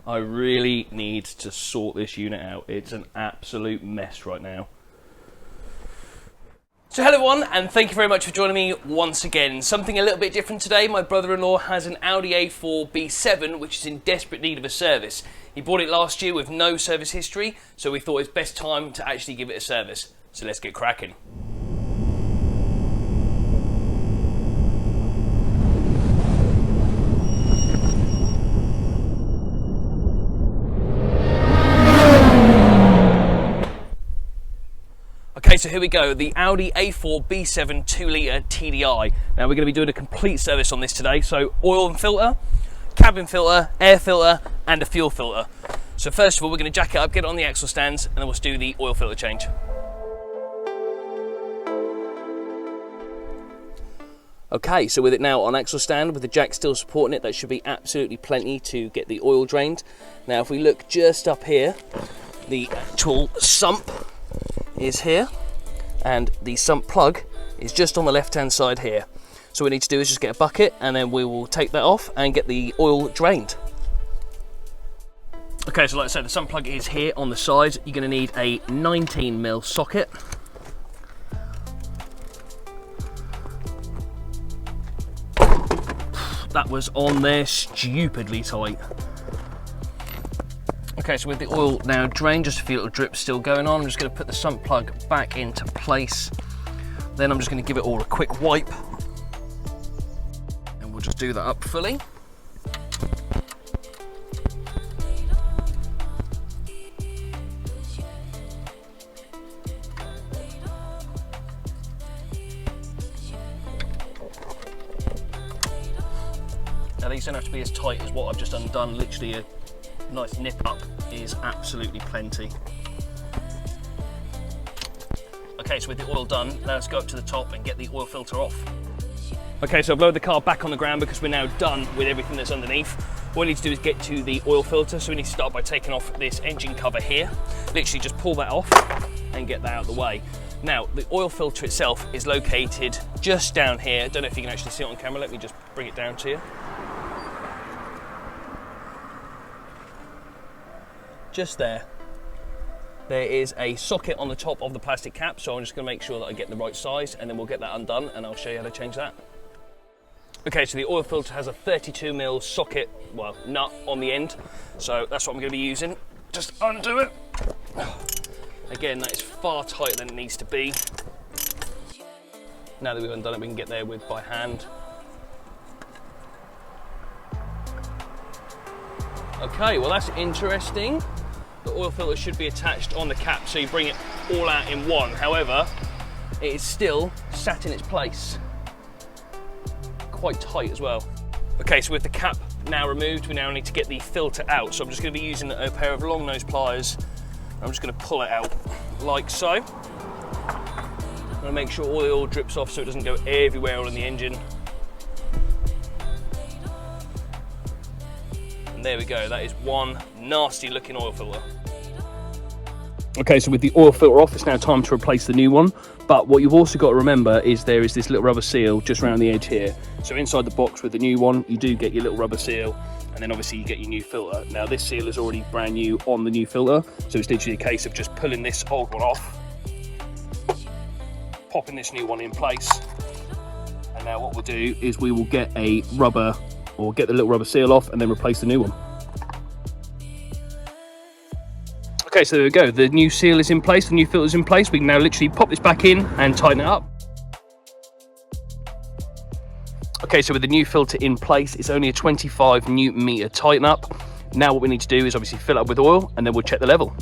I really need to sort this unit out. It's an absolute mess right now. So hello everyone, and thank you very much for joining me once again. Something a little bit different today. My brother-in-law has an Audi A4 B7 which is in desperate need of a service. He bought it last year with no service history, so we thought it's best time to actually give it a service. So let's get cracking. Okay, so here we go, the Audi A4 B7 2-litre TDI. Now we're going to be doing a complete service on this today, so oil and filter, cabin filter, air filter and a fuel filter. So first of all we're going to jack it up, get it on the axle stands and then we'll do the oil filter change. Okay, so with it now on axle stand, with the jack still supporting it, that should be absolutely plenty to get the oil drained. Now if we look just up here, the actual sump is here and the sump plug is just on the left hand side here. So what we need to do is just get a bucket and then we will take that off and get the oil drained. Okay, so like I said, the sump plug is here on the side. You're going to need a 19mm socket. That was on there stupidly tight. Okay, so with the oil now drained, just a few little drips still going on, I'm just going to put the sump plug back into place. Then I'm just going to give it all a quick wipe. And we'll just do that up fully. Now these don't have to be as tight as what I've just undone, literally a nice nip up is absolutely plenty. Okay, so with the oil done, now let's go up to the top and get the oil filter off. Okay, so I've lowered the car back on the ground because we're now done with everything that's underneath. What we need to do is get to the oil filter, so we need to start by taking off this engine cover here. Literally just pull that off and get that out of the way. Now, the oil filter itself is located just down here. I don't know if you can actually see it on camera, let me just bring it down to you. Just there. There is a socket on the top of the plastic cap, so I'm just going to make sure that I get the right size and then we'll get that undone and I'll show you how to change that. Okay, so the oil filter has a 32mm socket, well, nut on the end, so that's what I'm going to be using. Just undo it. Again, that is far tighter than it needs to be. Now that we've undone it, we can get there with by hand. Okay, well that's interesting. The oil filter should be attached on the cap, so you bring it all out in one. However, it is still sat in its place. Quite tight as well. Okay, so with the cap now removed, we now need to get the filter out. So I'm just going to be using a pair of long nose pliers. I'm just going to pull it out like so. I'm going to make sure all the oil drips off so it doesn't go everywhere on the engine. There we go, that is one nasty looking oil filter. Okay, so with the oil filter off, it's now time to replace the new one. But what you've also got to remember is there is this little rubber seal just around the edge here. So inside the box with the new one, you do get your little rubber seal, and then obviously you get your new filter. Now this seal is already brand new on the new filter, so it's literally a case of just pulling this old one off, popping this new one in place, and now what we'll do is we will get a rubber, or get the little rubber seal off and then replace the new one. Okay, so there we go, the new seal is in place, the new filter is in place. We can now literally pop this back in and tighten it up. Okay, so with the new filter in place, it's only a 25 Newton meter tighten up. Now what we need to do is obviously fill it up with oil and then we'll check the level.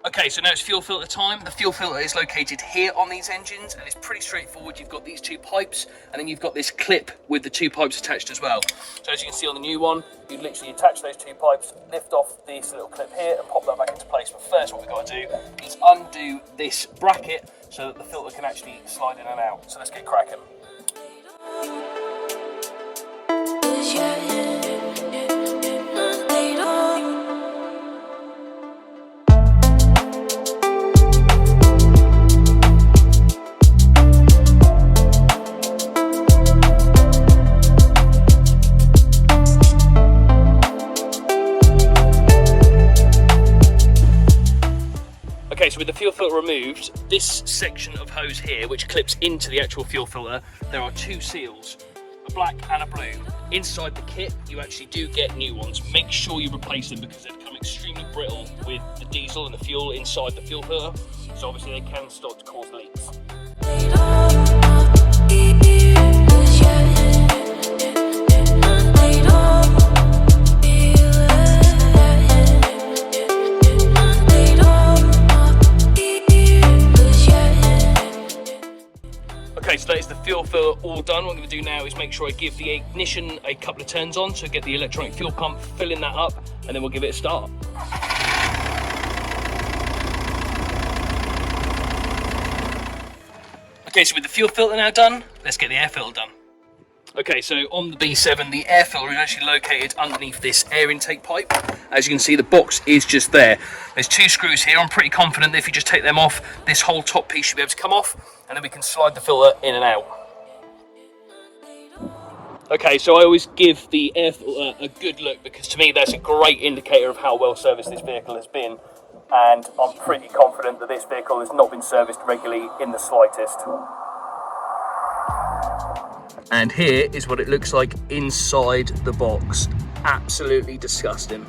Okay, so now it's fuel filter time. The fuel filter is located here on these engines and it's pretty straightforward. You've got these two pipes and then you've got this clip with the two pipes attached as well. So as you can see on the new one, you literally attach those two pipes, lift off this little clip here and pop that back into place. But first what we've got to do is undo this bracket so that the filter can actually slide in and out. So let's get cracking. so with the fuel filter removed, this section of hose here, which clips into the actual fuel filter, there are 2 seals, a black and a blue. Inside the kit, you actually do get new ones. Make sure you replace them because they become extremely brittle with the diesel and the fuel inside the fuel filter. So obviously they can start to cause leaks. Okay, so that is the fuel filter all done. What I'm going to do now is make sure I give the ignition a couple of turns on, so get the electronic fuel pump filling that up, and then we'll give it a start. Okay, so with the fuel filter now done, let's get the air filter done. Okay, so on the B7, the air filter is actually located underneath this air intake pipe. As you can see, the box is just there. There's 2 screws here. I'm pretty confident that if you just take them off, this whole top piece should be able to come off, and then we can slide the filter in and out. Okay, so I always give the air filter a good look because to me that's a great indicator of how well serviced this vehicle has been, and I'm pretty confident that this vehicle has not been serviced regularly in the slightest. And here is what it looks like inside the box. Absolutely disgusting.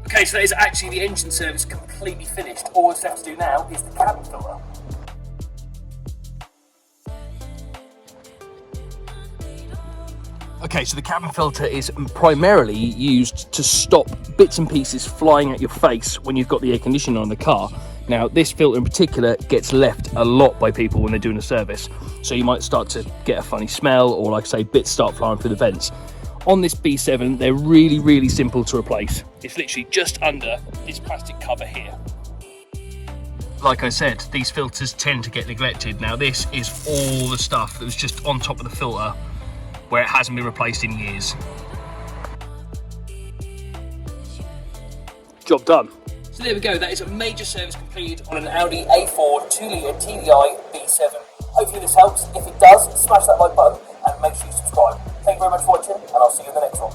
Okay, so that is actually the engine service completely finished. All that's left to do now is the cabin filter. Okay, so the cabin filter is primarily used to stop bits and pieces flying at your face when you've got the air conditioning on the car. Now, this filter in particular gets left a lot by people when they're doing a service. So you might start to get a funny smell, or like I say, bits start flying through the vents. On this B7, they're really, really simple to replace. It's literally just under this plastic cover here. Like I said, these filters tend to get neglected. Now, this is all the stuff that was just on top of the filter where it hasn't been replaced in years. Job done. So there we go, that is a major service completed on an Audi A4 2-litre TDI B7. Hopefully this helps. If it does, smash that like button and make sure you subscribe. Thank you very much for watching, and I'll see you in the next one.